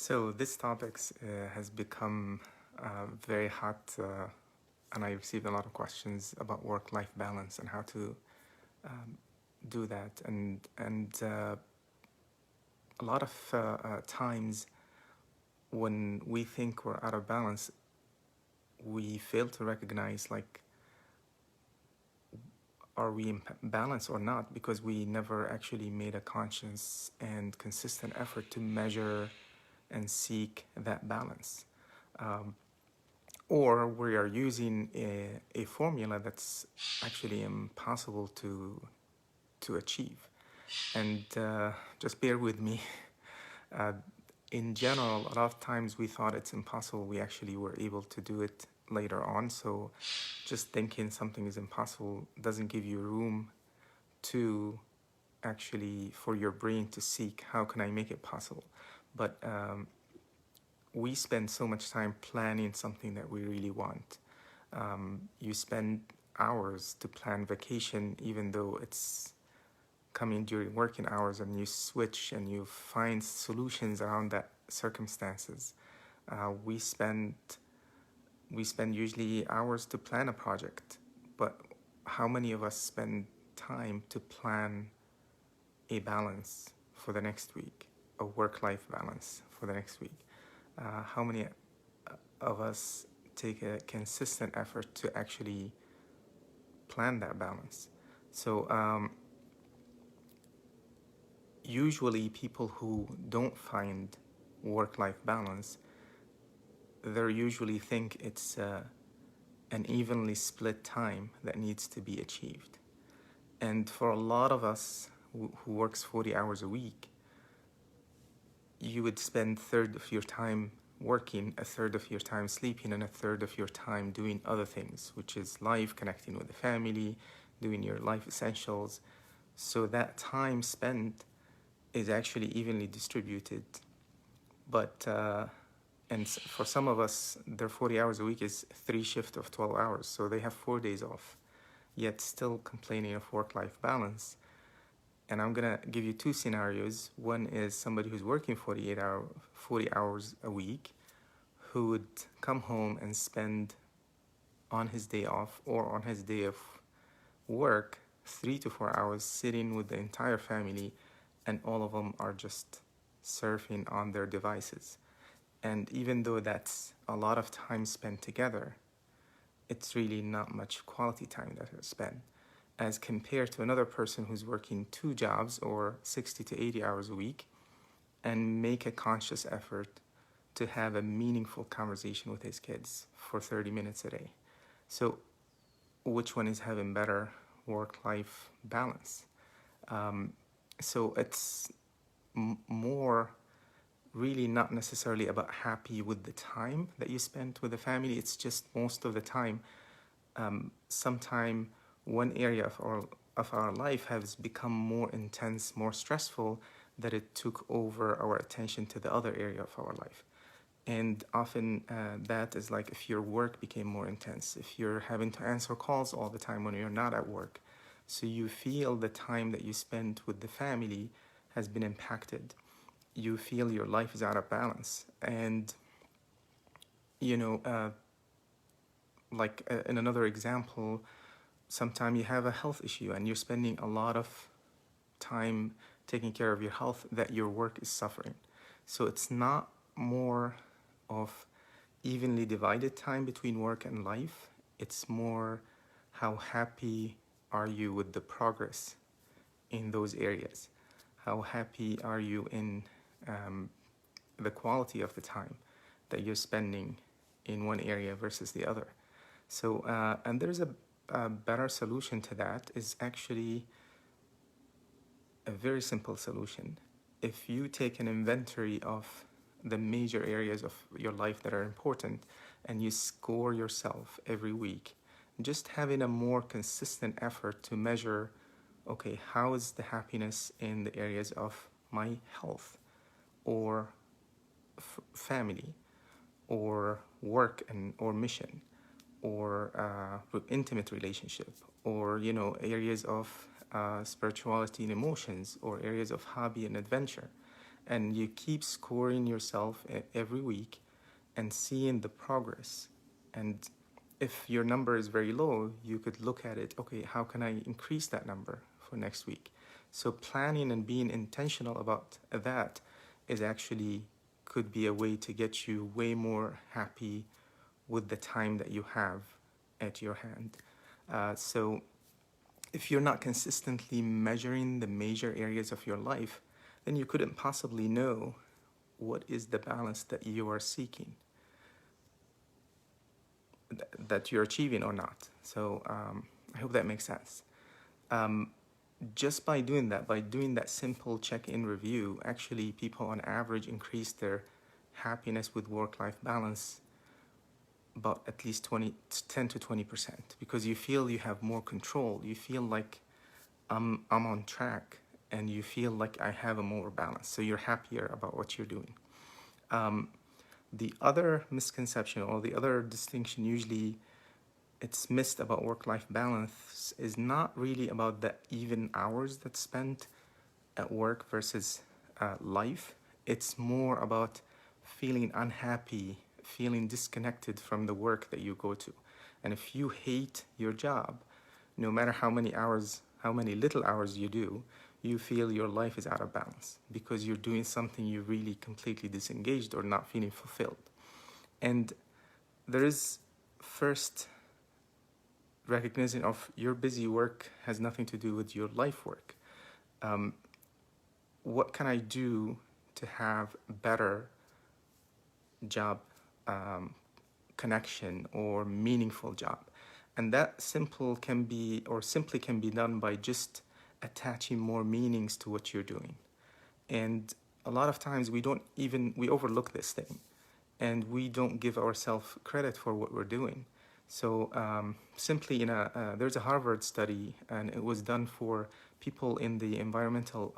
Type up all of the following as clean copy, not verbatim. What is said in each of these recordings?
So this topic has become very hot, and I received a lot of questions about work-life balance and how to do that. And a lot of times when we think we're out of balance, we fail to recognize, like, are we in balance or not, because we never actually made a conscious and consistent effort to measure and seek that balance. Um, or we are using a formula that's actually impossible to achieve. And just bear with me. Uh, in general, a lot of times we thought it's impossible. We actually were able to do it later on. So just thinking something is impossible doesn't give you room to actually, for your brain to seek, how can I make it possible? But we spend so much time planning something that we really want. You spend hours to plan vacation, even though it's coming during working hours, and you switch and you find solutions around that circumstances. We spend usually hours to plan a project, but how many of us spend time to plan a balance for the next week, a work-life balance for the next week? How many of us take a consistent effort to actually plan that balance? So usually people who don't find work-life balance, they usually think it's an evenly split time that needs to be achieved. And for a lot of us who works 40 hours a week, you would spend a third of your time working, a third of your time sleeping, and a third of your time doing other things, which is life, connecting with the family, doing your life essentials. So that time spent is actually evenly distributed. But for some of us, their 40 hours a week is 3 shifts of 12 hours, so they have 4 days off, yet still complaining of work-life balance. And I'm gonna give you two scenarios. One is somebody who's working 40 hours a week, who would come home and spend on his day off or on his day of work 3 to 4 hours sitting with the entire family, and all of them are just surfing on their devices. And even though that's a lot of time spent together, it's really not much quality time that is spent, as compared to another person who's working 2 jobs or 60 to 80 hours a week and make a conscious effort to have a meaningful conversation with his kids for 30 minutes a day. So which one is having better work-life balance? So it's more really not necessarily about happy with the time that you spent with the family. It's just most of the time, sometime one area of our life has become more intense, more stressful, that it took over our attention to the other area of our life. And often that is like if your work became more intense, if you're having to answer calls all the time when you're not at work. So you feel the time that you spend with the family has been impacted. You feel your life is out of balance. And, you know, in another example, sometimes you have a health issue and you're spending a lot of time taking care of your health, that your work is suffering. So it's not more of evenly divided time between work and life. It's more how happy are you with the progress in those areas? How happy are you in the quality of the time that you're spending in one area versus the other? So, and there's a better solution to that, is actually a very simple solution. If you take an inventory of the major areas of your life that are important and you score yourself every week, just having a more consistent effort to measure, okay, how is the happiness in the areas of my health or family or work or mission or intimate relationship, or areas of spirituality and emotions, or areas of hobby and adventure, and you keep scoring yourself every week and seeing the progress. And if your number is very low, you could look at it, okay, how can I increase that number for next week? So planning and being intentional about that is actually could be a way to get you way more happy with the time that you have at your hand. So if you're not consistently measuring the major areas of your life, then you couldn't possibly know what is the balance that you are seeking, that you're achieving or not. So I hope that makes sense. Just by doing that simple check-in review, actually people on average increase their happiness with work-life balance about at least 10 to 20%, because you feel you have more control. You feel like I'm on track, and you feel like I have a more balance. So you're happier about what you're doing. The other misconception or the other distinction usually it's missed about work-life balance is not really about the even hours that's spent at work versus life. It's more about feeling unhappy, feeling disconnected from the work that you go to. And if you hate your job, no matter how many hours, how many little hours you do, you feel your life is out of balance because you're doing something you really completely disengaged or not feeling fulfilled. And there is first recognition of your busy work has nothing to do with your life work. What can I do to have better job connection or meaningful job? And that simply can be done by just attaching more meanings to what you're doing. And a lot of times we overlook this thing, and we don't give ourselves credit for what we're doing. So simply there's a Harvard study, and it was done for people in the environmental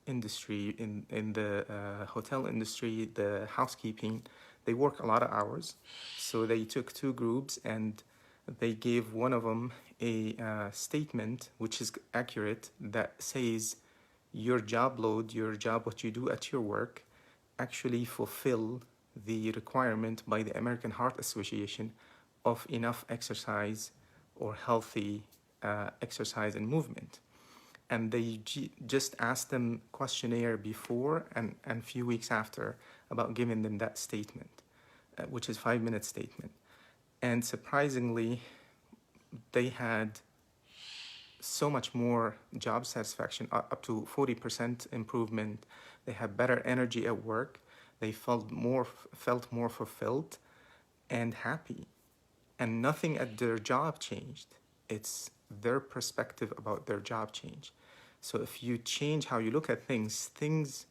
industry, in the hotel industry, the housekeeping. They work a lot of hours. So they took two groups, and they gave one of them a statement, which is accurate, that says your job load, what you do at your work, actually fulfill the requirement by the American Heart Association of enough exercise or healthy exercise and movement. And they just asked them questionnaire before and a few weeks after about giving them that statement, which is 5-minute statement. And surprisingly, they had so much more job satisfaction, up to 40% improvement. They had better energy at work. They felt more fulfilled and happy. And nothing at their job changed. It's their perspective about their job change. So if you change how you look at things, things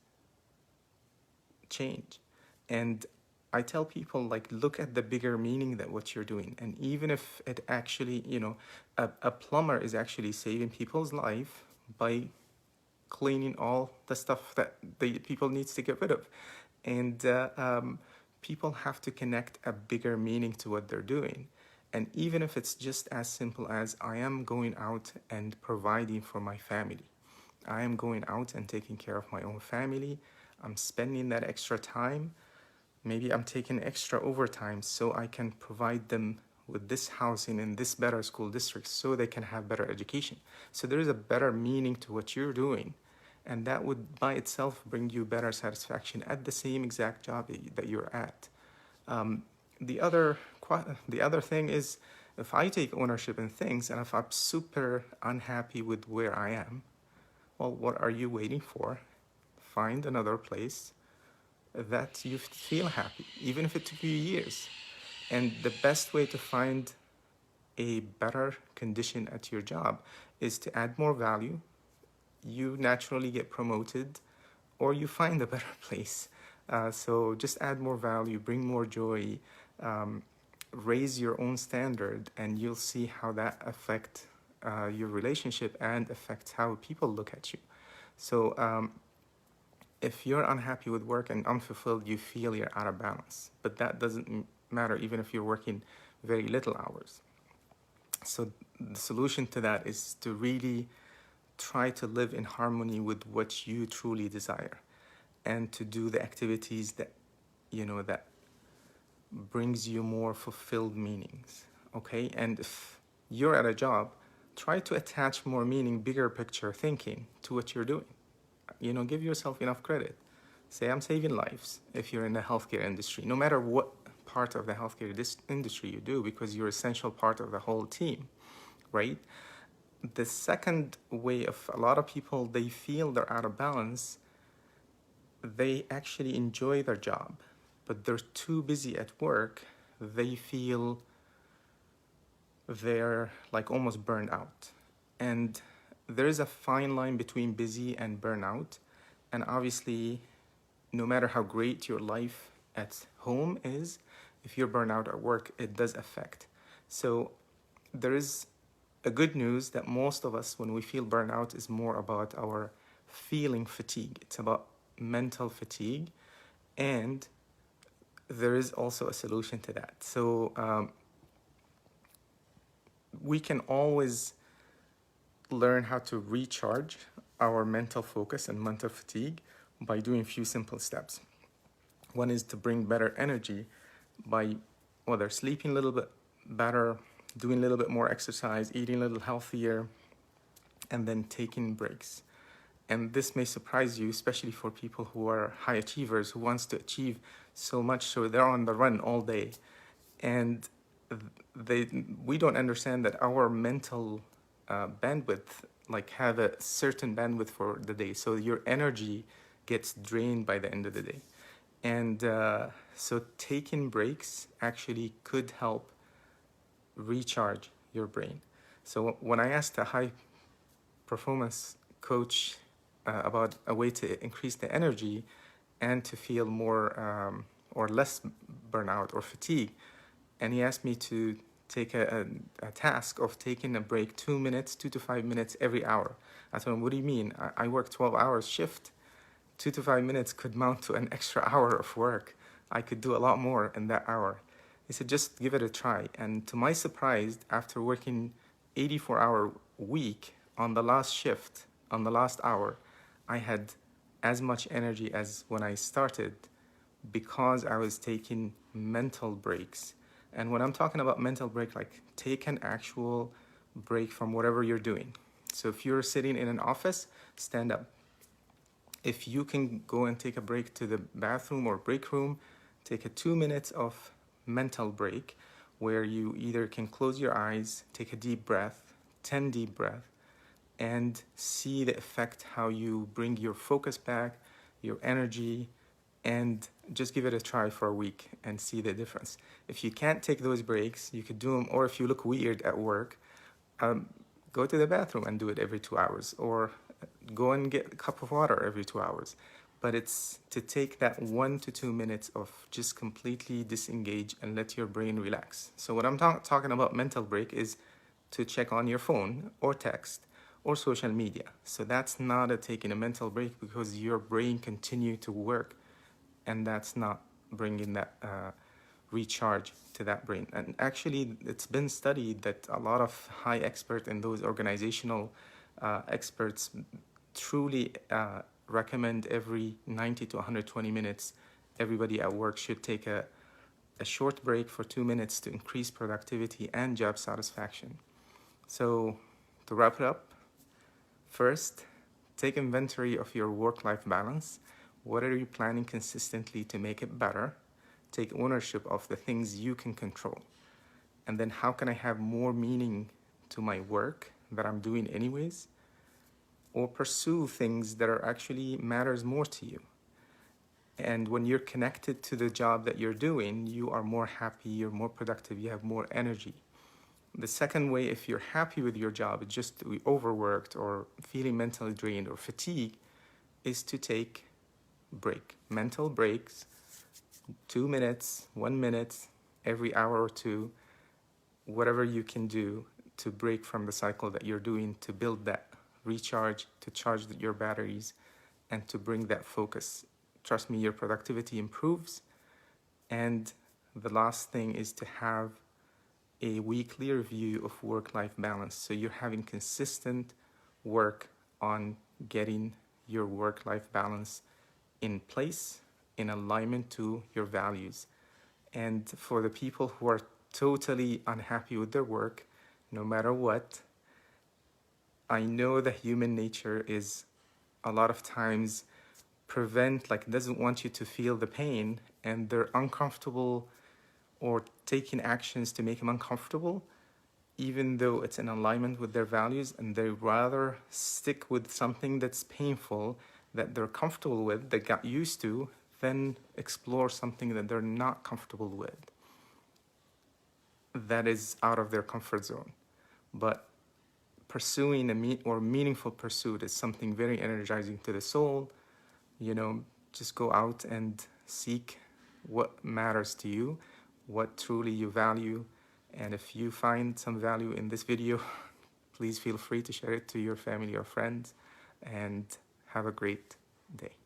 change. And I tell people, like, look at the bigger meaning that what you're doing. And even if it actually, a plumber is actually saving people's life by cleaning all the stuff that the people needs to get rid of. And people have to connect a bigger meaning to what they're doing. And even if it's just as simple as I am going out and providing for my family, I am going out and taking care of my own family, I'm spending that extra time, maybe I'm taking extra overtime so I can provide them with this housing in this better school district so they can have better education. So there is a better meaning to what you're doing, and that would by itself bring you better satisfaction at the same exact job that you're at. The other thing is, if I take ownership in things and if I'm super unhappy with where I am, well, what are you waiting for? Find another place that you feel happy, even if it took you years. And the best way to find a better condition at your job is to add more value. You naturally get promoted, or you find a better place. So just add more value, bring more joy, raise your own standard, and you'll see how that affects your relationship and affects how people look at you. So if you're unhappy with work and unfulfilled, you feel you're out of balance. But that doesn't matter even if you're working very little hours. So the solution to that is to really try to live in harmony with what you truly desire. and to do the activities that, that brings you more fulfilled meanings. Okay, and if you're at a job, try to attach more meaning, bigger picture thinking to what you're doing. Give yourself enough credit. Say, I'm saving lives if you're in the healthcare industry, no matter what part of the healthcare industry you do, because you're essential part of the whole team, right? The second way of a lot of people, they feel they're out of balance. They actually enjoy their job, but they're too busy at work. They feel they're like almost burned out. And there is a fine line between busy and burnout. And obviously, no matter how great your life at home is, if you're burned out at work, it does affect. So there is a good news that most of us, when we feel burnout, is more about our feeling fatigue. It's about mental fatigue. And there is also a solution to that. So we can always learn how to recharge our mental focus and mental fatigue by doing a few simple steps. One is to bring better energy by whether sleeping a little bit better, doing a little bit more exercise, eating a little healthier, and then taking breaks. And this may surprise you, especially for people who are high achievers, who wants to achieve so much, so they're on the run all day. And we don't understand that our mental bandwidth, like, have a certain bandwidth for the day. So your energy gets drained by the end of the day. And so taking breaks actually could help recharge your brain. So when I asked a high performance coach about a way to increase the energy and to feel more or less burnout or fatigue, and he asked me to take a task of taking a break 2 minutes, 2 to 5 minutes every hour. I told him, what do you mean? I work 12 hours shift. 2 to 5 minutes could mount to an extra hour of work. I could do a lot more in that hour. He said, just give it a try. And to my surprise, after working 84-hour week, on the last shift, on the last hour, I had as much energy as when I started, because I was taking mental breaks. And when I'm talking about mental break, like, take an actual break from whatever you're doing. So if you're sitting in an office, stand up. If you can go and take a break to the bathroom or break room, take a 2 minutes of mental break where you either can close your eyes, take a deep breath, 10 deep breaths, and see the effect, how you bring your focus back, your energy, and just give it a try for a week and see the difference. If you can't take those breaks, you could do them, or if you look weird at work, go to the bathroom and do it every 2 hours, or go and get a cup of water every 2 hours. But it's to take that 1 to 2 minutes of just completely disengage and let your brain relax. So what I'm talking about mental break is to check on your phone or text or social media. So that's not taking a mental break, because your brain continue to work, and that's not bringing that recharge to that brain. And actually, it's been studied that a lot of high experts and those organizational experts truly recommend every 90 to 120 minutes, everybody at work should take a short break for 2 minutes to increase productivity and job satisfaction. So to wrap it up, first, take inventory of your work-life balance. What are you planning consistently to make it better? Take ownership of the things you can control. And then, how can I have more meaning to my work that I'm doing anyways? Or pursue things that are actually matters more to you. And when you're connected to the job that you're doing, you are more happy, you're more productive, you have more energy. The second way, if you're happy with your job, just overworked or feeling mentally drained or fatigued, is to take mental breaks, 2 minutes, 1 minute, every hour or two, whatever you can do to break from the cycle that you're doing, to build that recharge, to charge your batteries, and to bring that focus. Trust me, your productivity improves. And the last thing is to have a weekly review of work-life balance. So you're having consistent work on getting your work-life balance in place, in alignment to your values. And for the people who are totally unhappy with their work, no matter what, I know that human nature is a lot of times doesn't want you to feel the pain, and they're uncomfortable or taking actions to make them uncomfortable, even though it's in alignment with their values, and they rather stick with something that's painful, that they're comfortable with, that got used to, than explore something that they're not comfortable with, that is out of their comfort zone. But pursuing a meaningful pursuit is something very energizing to the soul. Just go out and seek what matters to you, what truly you value. And if you find some value in this video, please feel free to share it to your family or friends, and have a great day.